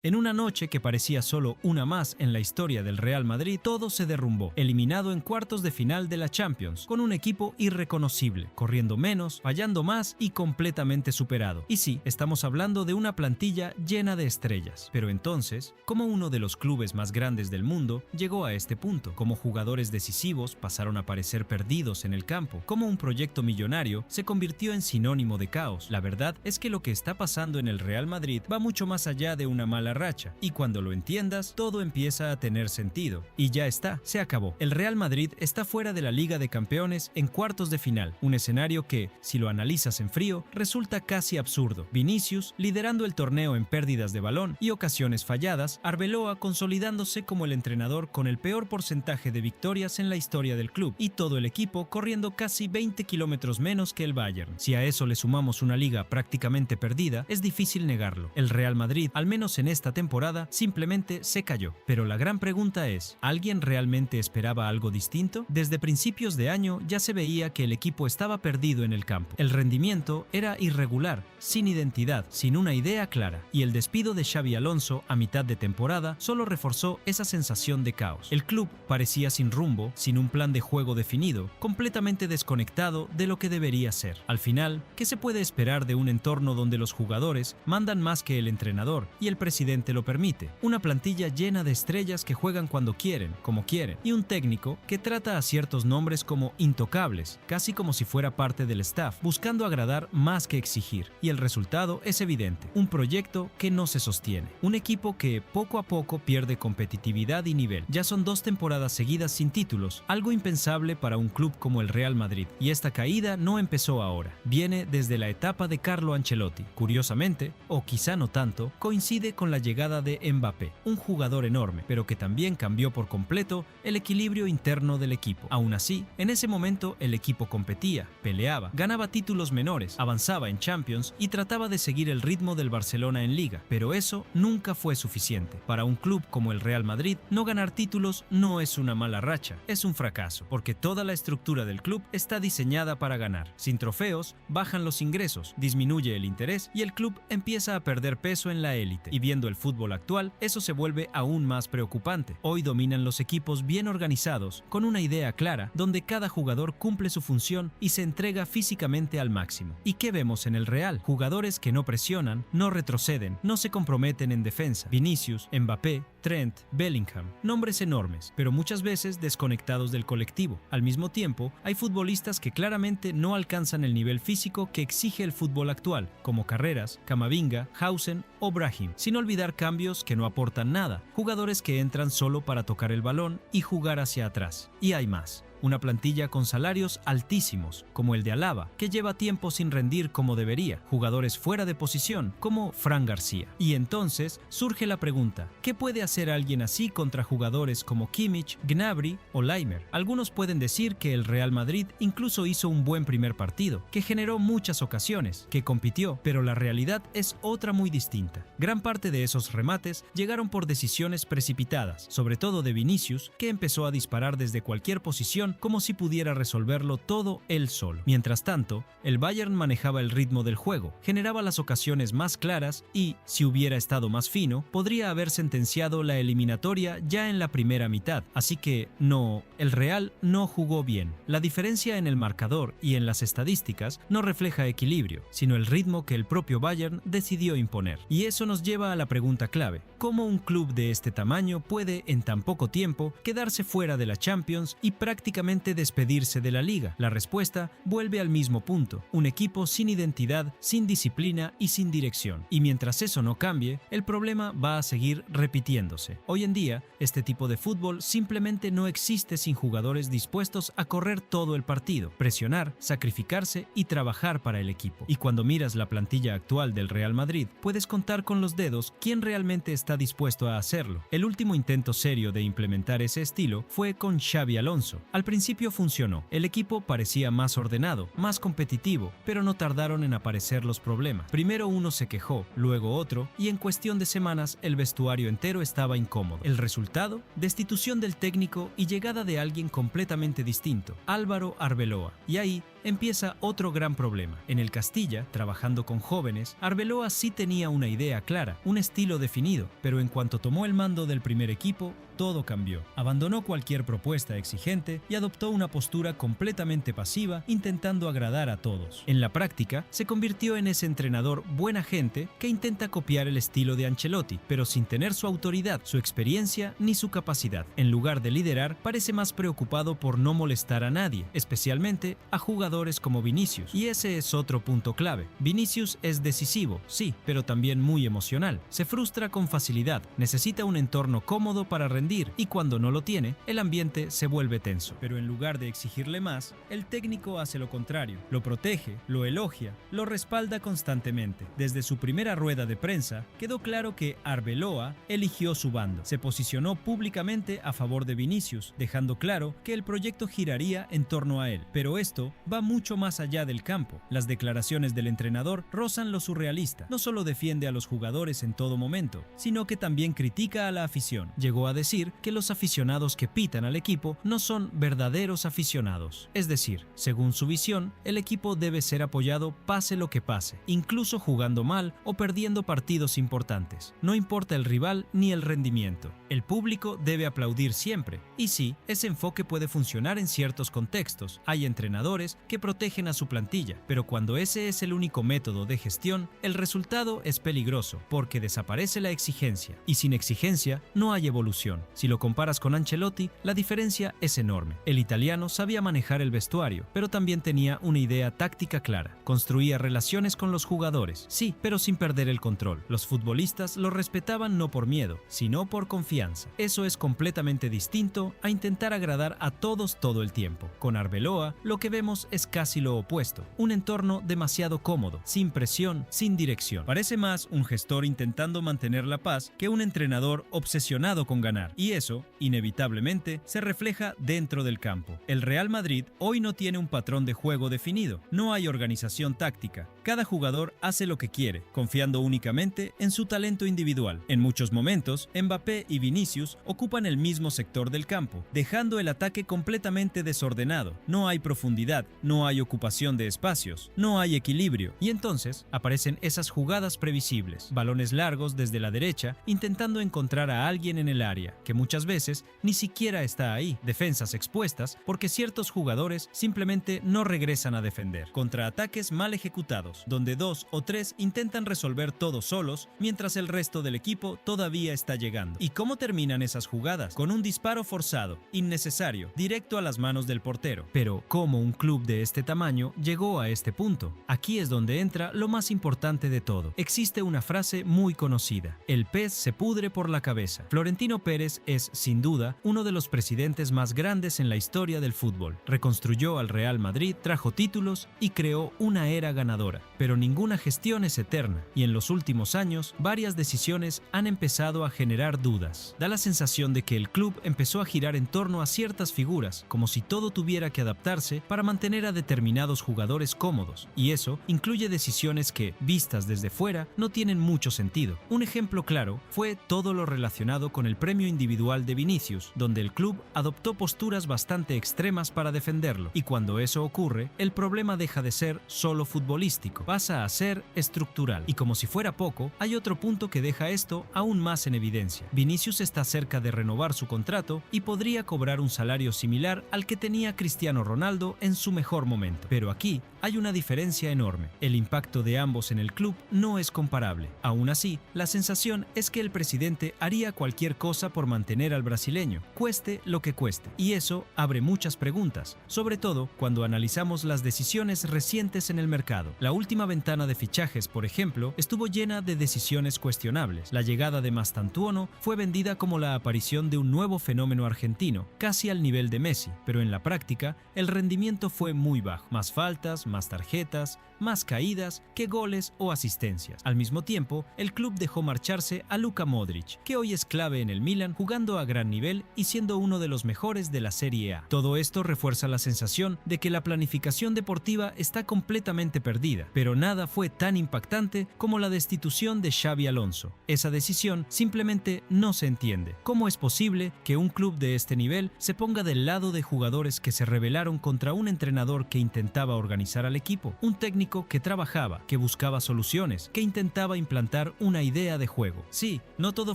En una noche que parecía solo una más en la historia del Real Madrid, todo se derrumbó, eliminado en cuartos de final de la Champions, con un equipo irreconocible, corriendo menos, fallando más y completamente superado. Y sí, estamos hablando de una plantilla llena de estrellas. Pero entonces, ¿cómo uno de los clubes más grandes del mundo llegó a este punto? ¿Cómo jugadores decisivos pasaron a parecer perdidos en el campo? ¿Cómo un proyecto millonario se convirtió en sinónimo de caos? La verdad es que lo que está pasando en el Real Madrid va mucho más allá de una mala racha, y cuando lo entiendas, todo empieza a tener sentido. Y ya está, se acabó. El Real Madrid está fuera de la Liga de Campeones en cuartos de final, un escenario que, si lo analizas en frío, resulta casi absurdo. Vinicius liderando el torneo en pérdidas de balón y ocasiones falladas, Arbeloa consolidándose como el entrenador con el peor porcentaje de victorias en la historia del club, y todo el equipo corriendo casi 20 kilómetros menos que el Bayern. Si a eso le sumamos una liga prácticamente perdida, es difícil negarlo. El Real Madrid, al menos en esta temporada, simplemente se cayó. Pero la gran pregunta es, ¿alguien realmente esperaba algo distinto? Desde principios de año ya se veía que el equipo estaba perdido en el campo. El rendimiento era irregular, sin identidad, sin una idea clara, y el despido de Xabi Alonso a mitad de temporada solo reforzó esa sensación de caos. El club parecía sin rumbo, sin un plan de juego definido, completamente desconectado de lo que debería ser. Al final, ¿qué se puede esperar de un entorno donde los jugadores mandan más que el entrenador y el presidente lo permite? Una plantilla llena de estrellas que juegan cuando quieren, como quieren, y un técnico que trata a ciertos nombres como intocables, casi como si fuera parte del staff, buscando agradar más que exigir. Y el resultado es evidente: un proyecto que no se sostiene, un equipo que poco a poco pierde competitividad y nivel. Ya son 2 temporadas seguidas sin títulos, algo impensable para un club como el Real Madrid, y esta caída no empezó ahora, viene desde la etapa de Carlo Ancelotti. Curiosamente, o quizá no tanto, coincide con la llegada de Mbappé, un jugador enorme, pero que también cambió por completo el equilibrio interno del equipo. Aún así, en ese momento el equipo competía, peleaba, ganaba títulos menores, avanzaba en Champions y trataba de seguir el ritmo del Barcelona en Liga, pero eso nunca fue suficiente. Para un club como el Real Madrid, no ganar títulos no es una mala racha, es un fracaso, porque toda la estructura del club está diseñada para ganar. Sin trofeos, bajan los ingresos, disminuye el interés y el club empieza a perder peso en la élite. Y viendo el fútbol actual, eso se vuelve aún más preocupante. Hoy dominan los equipos bien organizados, con una idea clara, donde cada jugador cumple su función y se entrega físicamente al máximo. ¿Y qué vemos en el Real? Jugadores que no presionan, no retroceden, no se comprometen en defensa. Vinicius, Mbappé, Trent, Bellingham, nombres enormes, pero muchas veces desconectados del colectivo. Al mismo tiempo, hay futbolistas que claramente no alcanzan el nivel físico que exige el fútbol actual, como Carreras, Camavinga, Hausen o Brahim, sin olvidar cambios que no aportan nada, jugadores que entran solo para tocar el balón y jugar hacia atrás. Y hay más. Una plantilla con salarios altísimos, como el de Alaba, que lleva tiempo sin rendir como debería, jugadores fuera de posición, como Fran García. Y entonces surge la pregunta, ¿qué puede hacer alguien así contra jugadores como Kimmich, Gnabry o Laimer? Algunos pueden decir que el Real Madrid incluso hizo un buen primer partido, que generó muchas ocasiones, que compitió, pero la realidad es otra muy distinta. Gran parte de esos remates llegaron por decisiones precipitadas, sobre todo de Vinicius, que empezó a disparar desde cualquier posición como si pudiera resolverlo todo él solo. Mientras tanto, el Bayern manejaba el ritmo del juego, generaba las ocasiones más claras y, si hubiera estado más fino, podría haber sentenciado la eliminatoria ya en la primera mitad. Así que, no, el Real no jugó bien. La diferencia en el marcador y en las estadísticas no refleja equilibrio, sino el ritmo que el propio Bayern decidió imponer. Y eso nos lleva a la pregunta clave: ¿cómo un club de este tamaño puede, en tan poco tiempo, quedarse fuera de la Champions y prácticamente despedirse de la liga? La respuesta vuelve al mismo punto: un equipo sin identidad, sin disciplina y sin dirección. Y mientras eso no cambie, el problema va a seguir repitiéndose. Hoy en día, este tipo de fútbol simplemente no existe sin jugadores dispuestos a correr todo el partido, presionar, sacrificarse y trabajar para el equipo. Y cuando miras la plantilla actual del Real Madrid, puedes contar con los dedos quién realmente está dispuesto a hacerlo. El último intento serio de implementar ese estilo fue con Xabi Alonso. Al principio funcionó, el equipo parecía más ordenado, más competitivo, pero no tardaron en aparecer los problemas. Primero uno se quejó, luego otro, y en cuestión de semanas el vestuario entero estaba incómodo. El resultado: destitución del técnico y llegada de alguien completamente distinto, Álvaro Arbeloa. Y ahí empieza otro gran problema. En el Castilla, trabajando con jóvenes, Arbeloa sí tenía una idea clara, un estilo definido, pero en cuanto tomó el mando del primer equipo, todo cambió. Abandonó cualquier propuesta exigente y adoptó una postura completamente pasiva, intentando agradar a todos. En la práctica, se convirtió en ese entrenador buena gente que intenta copiar el estilo de Ancelotti, pero sin tener su autoridad, su experiencia ni su capacidad. En lugar de liderar, parece más preocupado por no molestar a nadie, especialmente a jugadores como Vinicius. Y ese es otro punto clave. Vinicius es decisivo, sí, pero también muy emocional. Se frustra con facilidad, necesita un entorno cómodo para rendir y cuando no lo tiene, el ambiente se vuelve tenso. Pero en lugar de exigirle más, el técnico hace lo contrario. Lo protege, lo elogia, lo respalda constantemente. Desde su primera rueda de prensa, quedó claro que Arbeloa eligió su bando. Se posicionó públicamente a favor de Vinicius, dejando claro que el proyecto giraría en torno a él. Pero esto va mucho más allá del campo. Las declaraciones del entrenador rozan lo surrealista. No solo defiende a los jugadores en todo momento, sino que también critica a la afición. Llegó a decir que los aficionados que pitan al equipo no son verdaderos aficionados. Es decir, según su visión, el equipo debe ser apoyado pase lo que pase, incluso jugando mal o perdiendo partidos importantes. No importa el rival ni el rendimiento. El público debe aplaudir siempre. Y sí, ese enfoque puede funcionar en ciertos contextos. Hay entrenadores que protegen a su plantilla, pero cuando ese es el único método de gestión, el resultado es peligroso, porque desaparece la exigencia. Y sin exigencia, no hay evolución. Si lo comparas con Ancelotti, la diferencia es enorme. El italiano sabía manejar el vestuario, pero también tenía una idea táctica clara. Construía relaciones con los jugadores, sí, pero sin perder el control. Los futbolistas lo respetaban no por miedo, sino por confianza. Eso es completamente distinto a intentar agradar a todos todo el tiempo. Con Arbeloa, lo que vemos es casi lo opuesto. Un entorno demasiado cómodo, sin presión, sin dirección. Parece más un gestor intentando mantener la paz que un entrenador obsesionado con ganar. Y eso, inevitablemente, se refleja dentro del campo. El Real Madrid hoy no tiene un patrón de juego definido, no hay organización táctica. Cada jugador hace lo que quiere, confiando únicamente en su talento individual. En muchos momentos, Mbappé y Vinicius ocupan el mismo sector del campo, dejando el ataque completamente desordenado. No hay profundidad, no hay ocupación de espacios, no hay equilibrio. Y entonces aparecen esas jugadas previsibles, balones largos desde la derecha, intentando encontrar a alguien en el área, que muchas veces ni siquiera está ahí, defensas expuestas porque ciertos jugadores simplemente no regresan a defender, contraataques mal ejecutados, donde 2 o 3 intentan resolver todo solos mientras el resto del equipo todavía está llegando. ¿Y cómo terminan esas jugadas? Con un disparo forzado, innecesario, directo a las manos del portero. Pero, ¿cómo un club de este tamaño llegó a este punto? Aquí es donde entra lo más importante de todo. Existe una frase muy conocida: el pez se pudre por la cabeza. Florentino Pérez es, sin duda, uno de los presidentes más grandes en la historia del fútbol. Reconstruyó al Real Madrid, trajo títulos y creó una era ganadora. Pero ninguna gestión es eterna, y en los últimos años, varias decisiones han empezado a generar dudas. Da la sensación de que el club empezó a girar en torno a ciertas figuras, como si todo tuviera que adaptarse para mantener a determinados jugadores cómodos, y eso incluye decisiones que, vistas desde fuera, no tienen mucho sentido. Un ejemplo claro fue todo lo relacionado con el premio individual de Vinicius, donde el club adoptó posturas bastante extremas para defenderlo, y cuando eso ocurre, el problema deja de ser solo futbolístico, pasa a ser estructural. Y como si fuera poco, hay otro punto que deja esto aún más en evidencia. Vinicius está cerca de renovar su contrato y podría cobrar un salario similar al que tenía Cristiano Ronaldo en su mejor momento. Pero aquí hay una diferencia enorme. El impacto de ambos en el club no es comparable. Aún así, la sensación es que el presidente haría cualquier cosa por mantener al brasileño, cueste lo que cueste. Y eso abre muchas preguntas, sobre todo cuando analizamos las decisiones recientes en el mercado. La última ventana de fichajes, por ejemplo, estuvo llena de decisiones cuestionables. La llegada de Mastantuono fue vendida como la aparición de un nuevo fenómeno argentino, casi al nivel de Messi, pero en la práctica el rendimiento fue muy bajo. Más faltas, más tarjetas, más caídas que goles o asistencias. Al mismo tiempo, el club dejó marcharse a Luka Modric, que hoy es clave en el Milan, jugando a gran nivel y siendo uno de los mejores de la Serie A. Todo esto refuerza la sensación de que la planificación deportiva está completamente perdida, pero nada fue tan impactante como la destitución de Xabi Alonso. Esa decisión simplemente no se entiende. ¿Cómo es posible que un club de este nivel se ponga del lado de jugadores que se rebelaron contra un entrenador que intentaba organizar al equipo? Un técnico que trabajaba, que buscaba soluciones, que intentaba implantar una idea de juego. Sí, no todo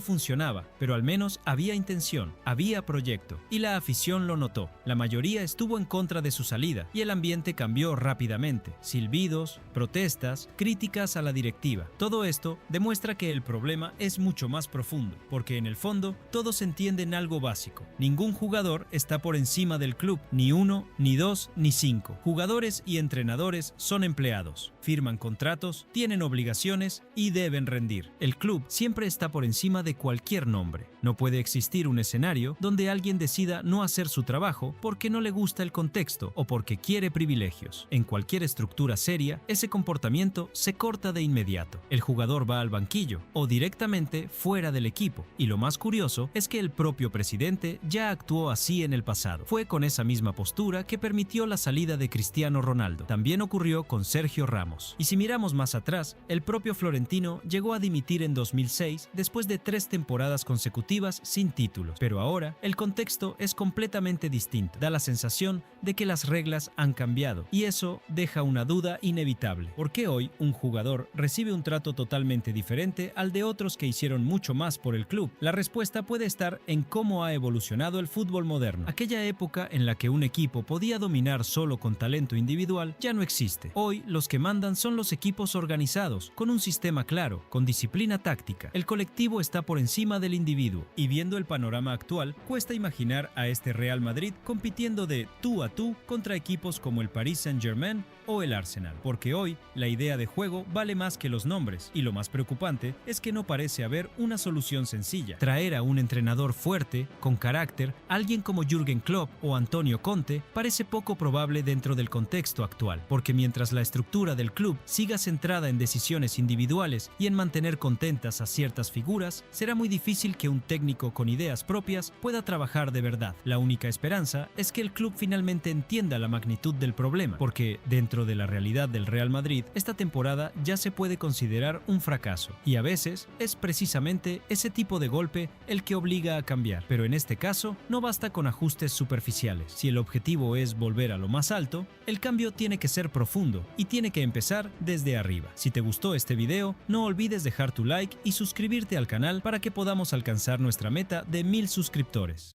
funcionaba, pero al menos había intención, había proyecto, y la afición lo notó. La mayoría estuvo en contra de su salida, y el ambiente cambió rápidamente. Silbidos, protestas, críticas a la directiva. Todo esto demuestra que el problema es mucho más profundo, porque en el fondo todos entienden algo básico. Ningún jugador está por encima del club, ni uno, ni dos, ni cinco. Jugadores y entrenadores son empleados, firman contratos, tienen obligaciones y deben rendir. El club siempre está por encima de cualquier nombre. No puede existir un escenario donde alguien decida no hacer su trabajo porque no le gusta el contexto o porque quiere privilegios. En cualquier estructura seria, ese comportamiento se corta de inmediato. El jugador va al banquillo o directamente fuera del equipo. Y lo más curioso es que el propio presidente ya actuó así en el pasado. Fue con esa misma postura que permitió la salida de Cristiano Ronaldo. También ocurrió con Sergio Ramos. Y si miramos más atrás, el propio Florentino llegó a dimitir en 2006 después de 3 temporadas consecutivas sin títulos. Pero ahora, el contexto es completamente distinto. Da la sensación de que las reglas han cambiado. Y eso deja una duda inevitable. ¿Por qué hoy un jugador recibe un trato totalmente diferente al de otros que hicieron mucho más por el club? La respuesta puede estar en cómo ha evolucionado el fútbol moderno. Aquella época en la que un equipo podía dominar solo con talento individual ya no existe. Hoy los que mandan son los equipos organizados, con un sistema claro, con disciplina táctica. El colectivo está por encima del individuo. Y viendo el panorama actual, cuesta imaginar a este Real Madrid compitiendo de tú a tú contra equipos como el Paris Saint-Germain o el Arsenal, porque hoy la idea de juego vale más que los nombres, y lo más preocupante es que no parece haber una solución sencilla. Traer a un entrenador fuerte, con carácter, alguien como Jürgen Klopp o Antonio Conte, parece poco probable dentro del contexto actual, porque mientras la estructura del club siga centrada en decisiones individuales y en mantener contentas a ciertas figuras, será muy difícil que un técnico con ideas propias pueda trabajar de verdad. La única esperanza es que el club finalmente entienda la magnitud del problema, porque dentro de la realidad del Real Madrid, esta temporada ya se puede considerar un fracaso, y a veces es precisamente ese tipo de golpe el que obliga a cambiar. Pero en este caso, no basta con ajustes superficiales. Si el objetivo es volver a lo más alto, el cambio tiene que ser profundo y tiene que empezar desde arriba. Si te gustó este video, no olvides dejar tu like y suscribirte al canal para que podamos alcanzar nuestra meta de 1000 suscriptores.